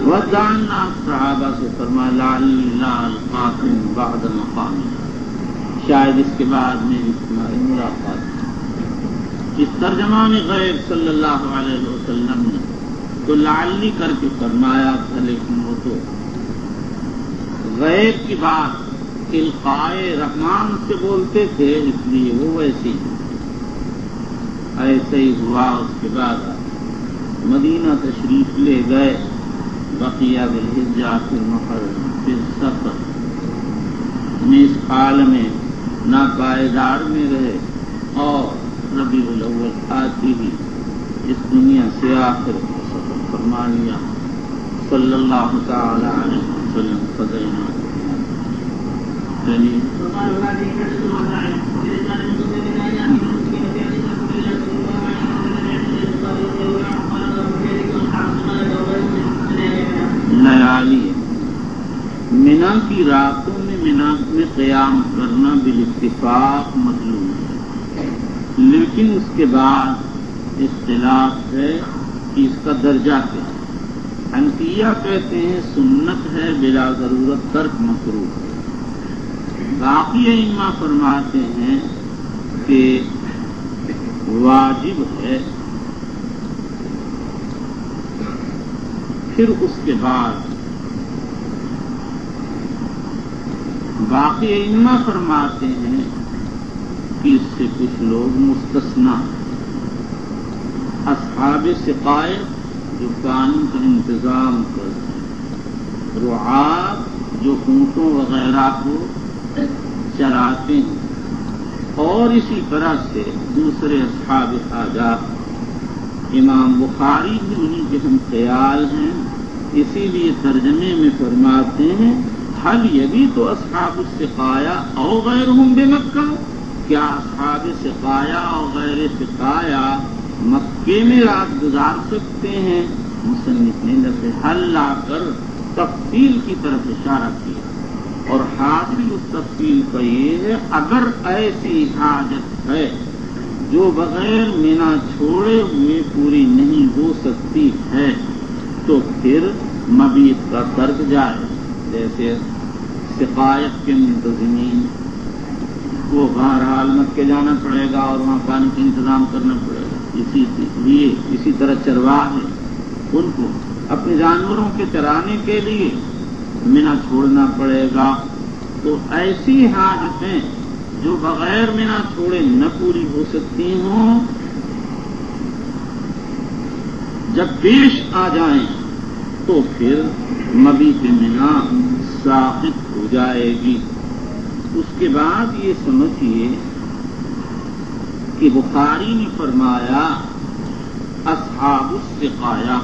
وَدَعَنَا صحابہ سے فرمایا لَعَلِّي لَا أَلْقَاكُمْ بَعْدَ مَقَامِي، شاید اس کے بعد میری تمہاری ملاقات۔ اس ترجمہ میں غیر صلی اللہ علیہ وسلم نے تو لعلی کر کے فرمایا تھا، لیکن وہ تو غیر کی بات القائے رحمان سے بولتے تھے، اس لیے وہ ویسی ایسے ہی ہوا۔ اس کے بعد مدینہ تشریف لے گئے، بقیہ بالحجہ فی المحرم فی السفر میں اس حال میں ناپائیدار میں رہے اور ربیع الاول آتی ہی اس دنیا سے آخر کو سفر فرما لیا. صلی اللہ تعالی علیہ وسلم فضینا. لیالی منا کی راتوں میں منا میں قیام کرنا بالاتفاق مطلوب ہے، لیکن اس کے بعد اختلاف ہے کہ اس کا درجہ کیا ہے. حنفیہ کہتے ہیں سنت ہے، بلا ضرورت ترک مکروہ ہے. باقی ائمہ فرماتے ہیں کہ واجب ہے. پھر اس کے بعد باقی ائمہ فرماتے ہیں کہ اس سے کچھ لوگ مستثنا. اصحاب سقائق جو پانی کا انتظام کرتے ہیں، رعاة جو اونٹوں وغیرہ کو چراتے ہیں، اور اسی طرح سے دوسرے اصحاب حاجات. امام بخاری بھی انہیں کے ہم خیال ہیں، اسی لیے ترجمے میں فرماتے ہیں حل یبی تو اصحاب السقایا او غیرہم بمکہ، کیا اصحاب سقایا اور غیر سقایا مکے میں رات گزار سکتے ہیں؟ مصنف نے لفظ حل لا کر تفصیل کی طرف اشارہ کیا، اور حاصل اس تفصیل کا یہ ہے اگر ایسی حاجت ہے جو بغیر مینا چھوڑے ہوئے پوری نہیں ہو سکتی ہے تو پھر مبیت کا ترک جائے. جیسے سقائق کے منتظمین کو بہرحال مکے جانا پڑے گا اور وہاں پانی کا انتظام کرنا پڑے گا. اسی طرح چرواہے ان کو اپنے جانوروں کے چرانے کے لیے مینا چھوڑنا پڑے گا. تو ایسی حاجتیں جو بغیر مینا چھوڑے نہ پوری ہو سکتی ہوں، جب پیش آ جائیں تو پھر مبیت مینا ساقط ہو جائے گی. اس کے بعد یہ سمجھیے کہ بخاری نے فرمایا اصحاب السقایا،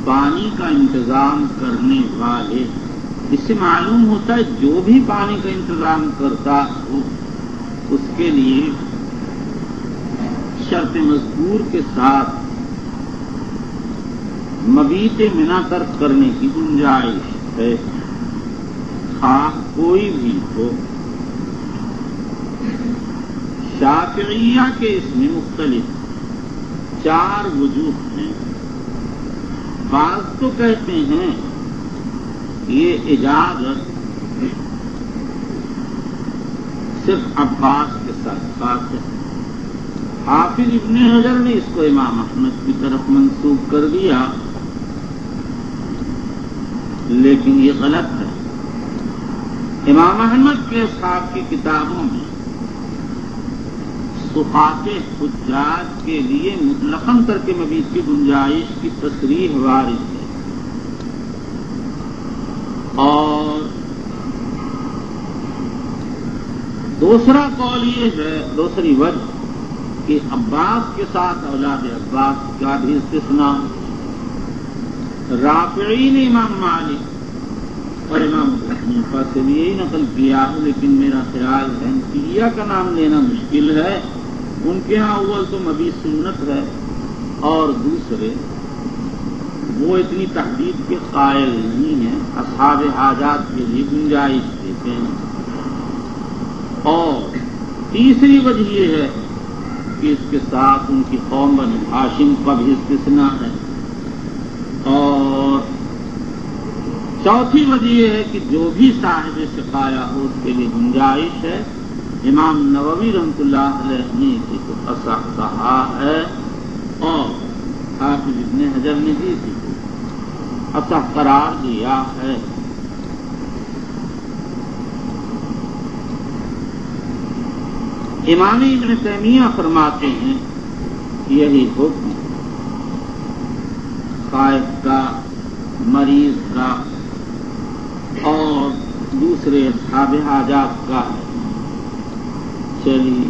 پانی کا انتظام کرنے والے. اس سے معلوم ہوتا ہے جو بھی پانی کا انتظام کرتا ہو اس کے لیے شرط مذکور کے ساتھ مبیت منا ترک کرنے کی گنجائش ہے، خواہ کوئی بھی ہو. شافعیہ کے اس میں مختلف 4 وجوہ ہیں. بعض تو کہتے ہیں یہ اجازت صرف عباس کے ساتھ خاص ہے. حافظ ابن حجر نے اس کو امام احمد کی طرف منسوب کر دیا، لیکن یہ غلط ہے. امام احمد کے اصحاب کی کتابوں میں صفات حجاج کے لیے مطلقاً ترک مبیت کی گنجائش کی تصریح وارد ہے. اور دوسرا قول یہ ہے، دوسری وجہ کہ عباس کے ساتھ اولاد عباس کا بھی استثناء. رافعی نے امام مالک اور امام ابو حنیفہ سے بھی یہی نقل کیا، لیکن میرا خیال ہے حنفیہ کا نام لینا مشکل ہے. ان کے ہاں اول تو مبیت سنت ہے، اور دوسرے وہ اتنی تحدید کے قائل نہیں ہیں، اصحاب حاجات کے لیے گنجائش دیتے ہیں. اور تیسری وجہ یہ ہے کہ اس کے ساتھ ان کی قوم بنی ہاشم کا بھی استثناء ہے. اور چوتھی وجہ یہ ہے کہ جو بھی صاحب سقایا ہو اس کے لیے گنجائش ہے. امام نووی رحمۃ اللہ علیہ نے اسی کو اصح کہا ہے، اور حافظ ابن حجر نے بھی اسی کو اصح قرار دیا ہے. امام ابن تیمیہ فرماتے ہیں یہی حکم خائف کا، مریض کا اور دوسرے اصحاب حاجات کا ہے. چلیے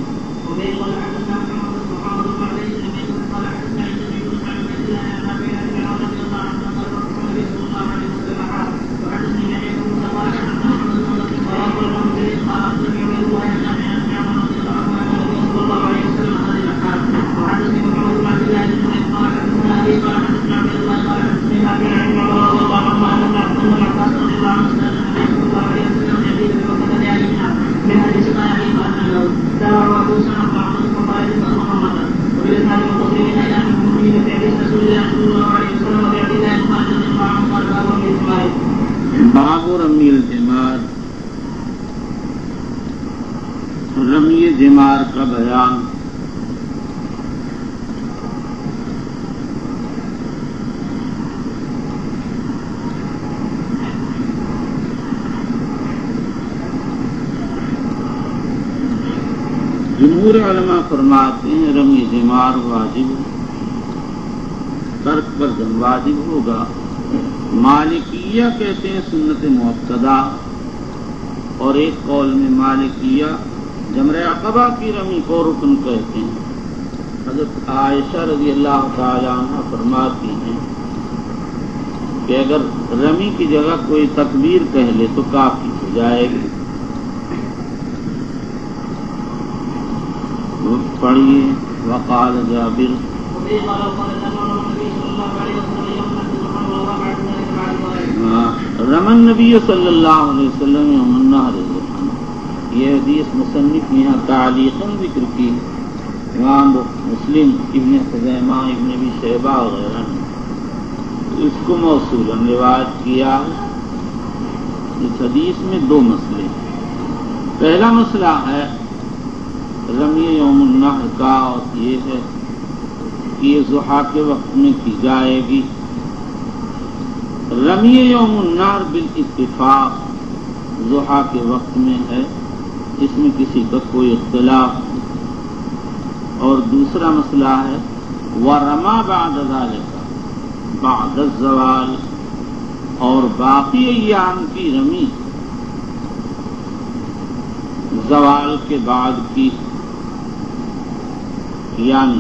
باب رمی الجمار، رمی جمار کا بیان۔ جمہور علماء فرماتے ہیں رمی جمار واجب، ترک پر دم واجب ہوگا۔ مالکیہ کہتے ہیں سنت مؤکدہ، اور ایک قول میں مالکیہ جمرہ عقبہ کی رمی کو رکن کہتے ہیں۔ حضرت عائشہ رضی اللہ تعالی عنہ فرماتی ہیں کہ اگر رمی کی جگہ کوئی تکبیر کہہ لے تو کافی ہو جائے گی۔ پڑھیے وقال جابر رمن نبی صلی اللہ علیہ وسلم یوم النحر، یہ حدیث مصنف نے یہاں تعلیقاً ذکر کی، امام مسلم، ابن خزیمہ، ابن ابی شیبہ وغیرہ نے اس کو موصولاً روایت کیا۔ اس حدیث میں دو مسئلے، پہلا مسئلہ ہے رمی یوم النحر کا، اور یہ ہے کہ یہ ضحیٰ کے وقت میں کی جائے گی۔ رمی یوم النحر بالاتفاق ضحیٰ کے وقت میں ہے، اس میں کسی کا کوئی اختلاف نہیں۔ اور دوسرا مسئلہ ہے وَرَمَا بَعْدَ ذَلِكَ بَعْدَ الزَّوَالِ، اور باقی ایام کی رمی زوال کے بعد کی، یعنی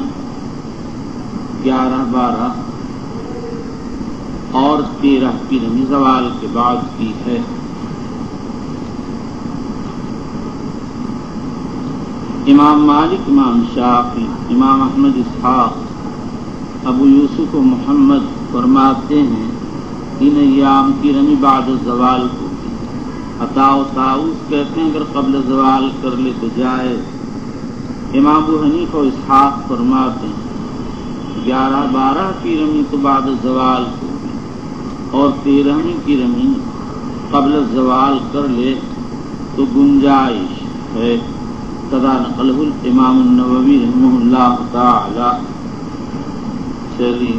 11، 12 اور 13 کی رمی زوال کے بعد کی ہے۔ امام مالک، امام شافعی، امام احمد اسحاق، ابو یوسف و محمد فرماتے ہیں ان ایام کی رمی بعد الزوال کو کی۔ عطا و طاؤس کہتے ہیں اگر قبل زوال کر لے تو جائے۔ امام ابو حنیفہ و اسحاق فرماتے ہیں 11، 12 کی رمی تو بعد الزوال کو کی، اور 13ویں کی رمی قبل الزوال کر لے تو گنجائش ہے۔ قضا نقلہ الامام النووی رحمہ اللہ تعالی۔ چلیے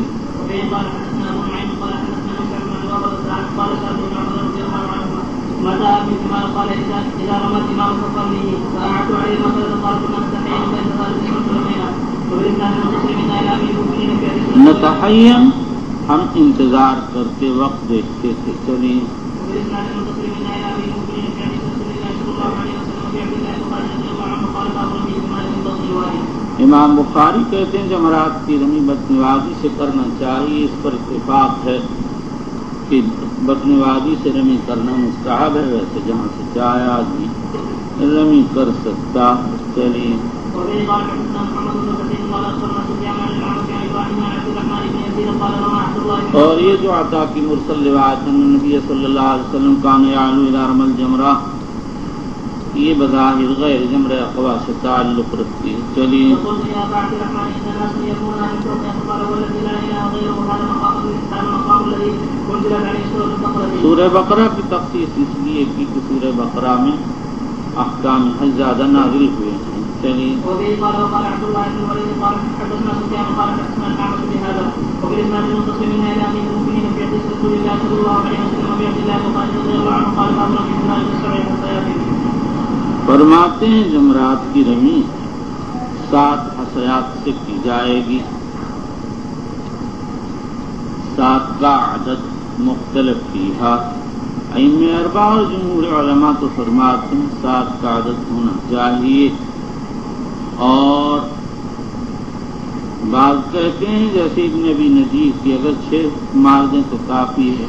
نتحین، ہم انتظار کرتے وقت دیکھتے تھے۔ چلیے امام بخاری کہتے ہیں جمرات کی رمی بطن وادی سے کرنا چاہیے، اس پر اتفاق ہے کہ بطن وادی سے رمی کرنا مستحب ہے، ویسے جہاں سے چاہے آدمی رمی کر سکتا۔ چلیے اور یہ جو عطا کی مرسل روایت نبی صلی اللہ علیہ وسلم کان یعلو الی رمی الجمرہ، یہ بظاہر غیر جمرہ عقبہ سے تعلق رکھتی ہے۔ چلیے سورہ بقرہ کی تخصیص اس لیے کی کہ سورہ بقرہ میں احکام حج زیادہ نازل ہوئے ہیں۔ چلیے فرماتے ہیں جمرات کی رمی 7 حصیات سے کی جائے گی۔ 7 کا عدد مختلف فیہا، ائمہ 4 اور جمہور علماء تو فرماتے ہیں 7 کا عدد ہونا چاہیے، اور بعض کہتے ہیں جیسے ابن ابی نجیح کہ اگر 6 مار دیں تو کافی ہے،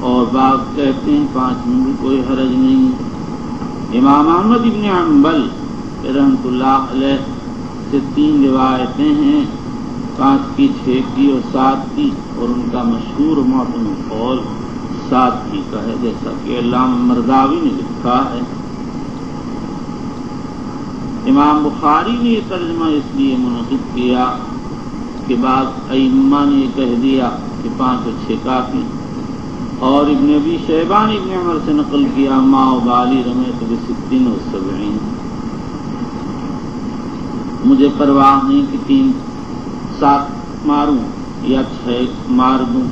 اور بعض کہتے ہیں 5 میں بھی کوئی حرج نہیں۔ امام احمد ابن حنبل رحمۃ اللہ علیہ سے 3 روایتیں ہیں، 5 کی، 6 کی اور 7 کی، اور ان کا مشہور معتمد قول 7 کی کا ہے، جیسا کہ علامہ مرداوی نے لکھا ہے۔ امام بخاری نے یہ ترجمہ اس لیے منعقد کیا کہ بعض ائمہ نے یہ کہہ دیا کہ 5 اور 6 کافی، اور ابن ابی شیبہ نے ابن عمر سے نقل کیا ما بالی رمیت ب60 و 70، مجھے پرواہ نہیں کہ 3 7 ماروں یا 6 مار دوں۔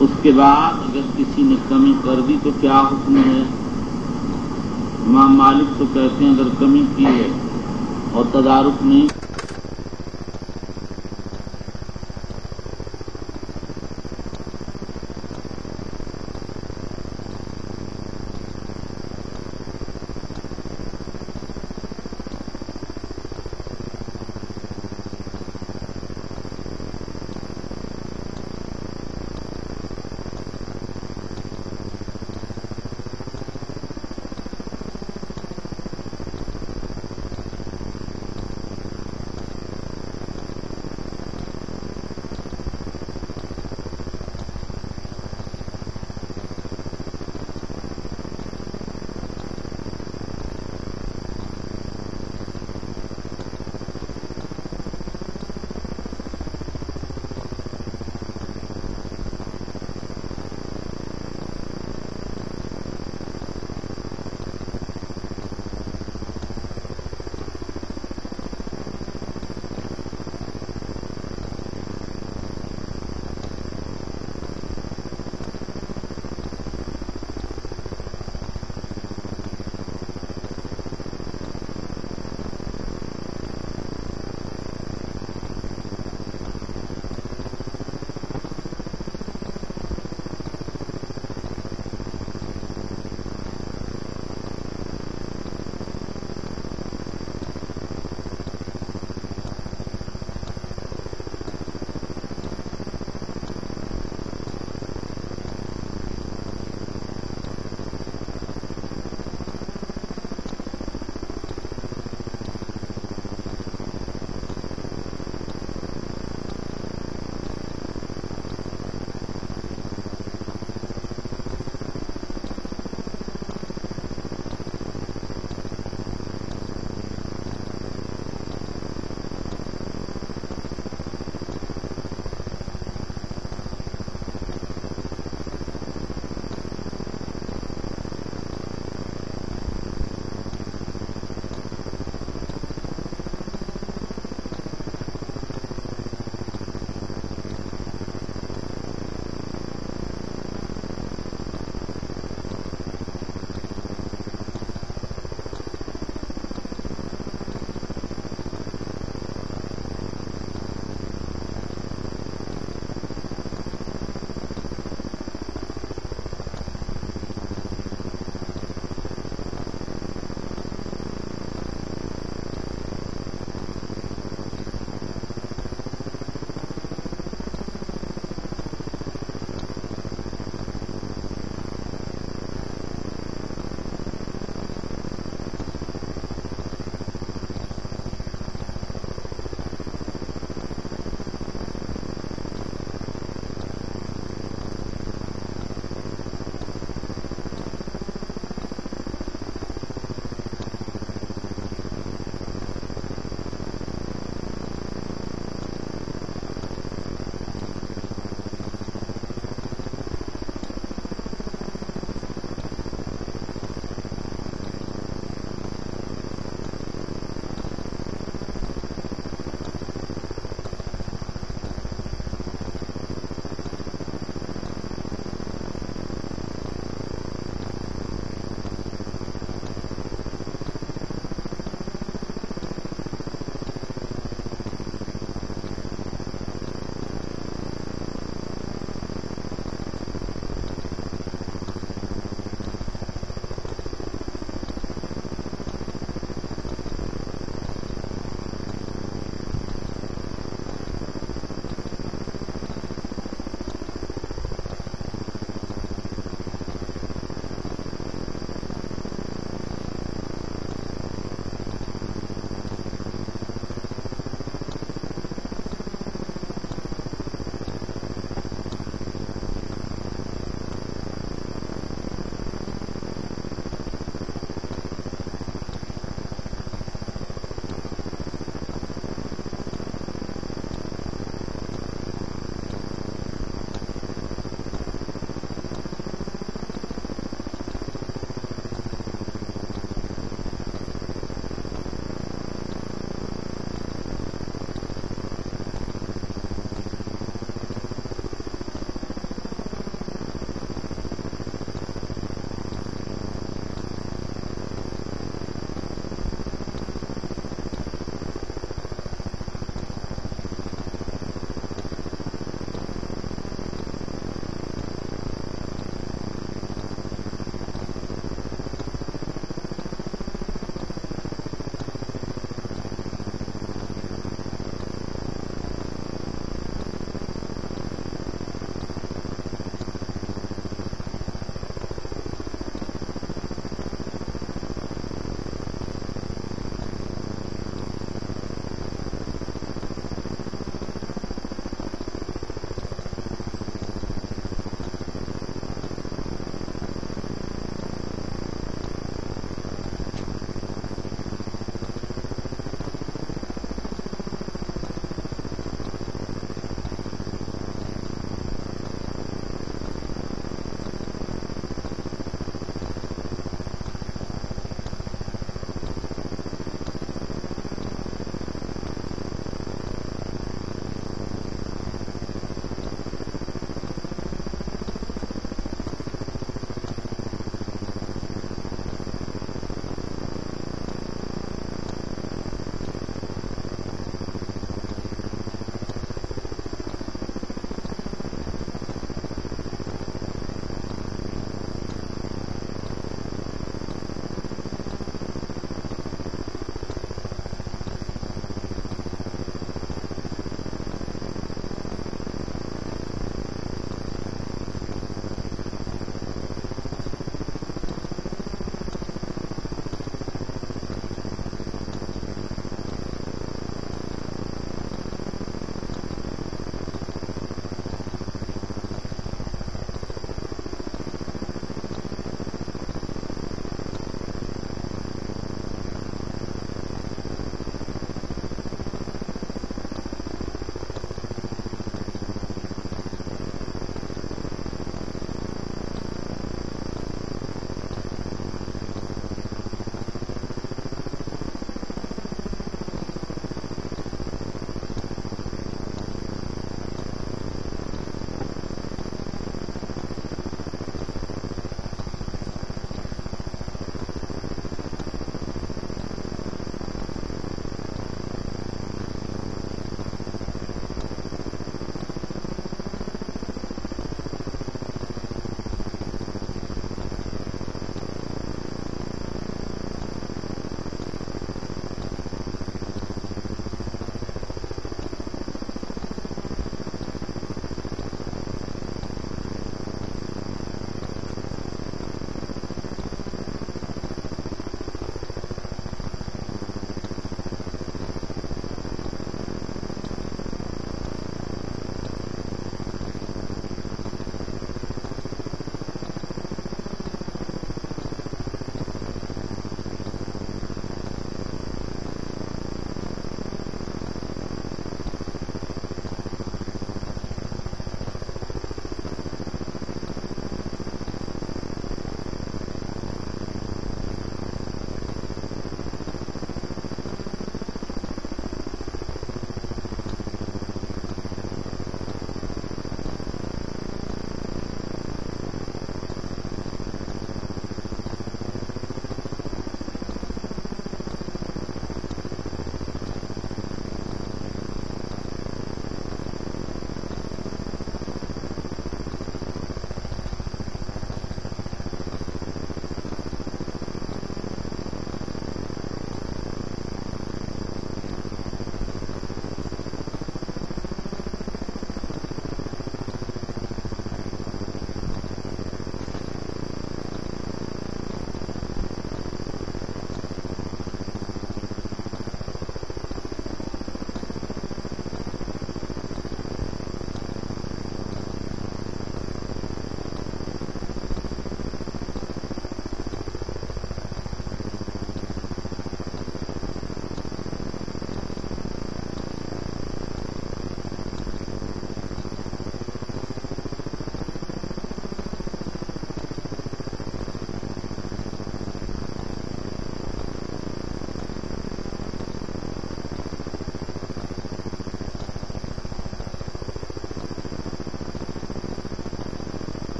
اس کے بعد اگر کسی نے کمی کر دی تو کیا حکم ہے؟ امام مالک تو کہتے ہیں اگر کمی کی ہے اور تدارک نہیں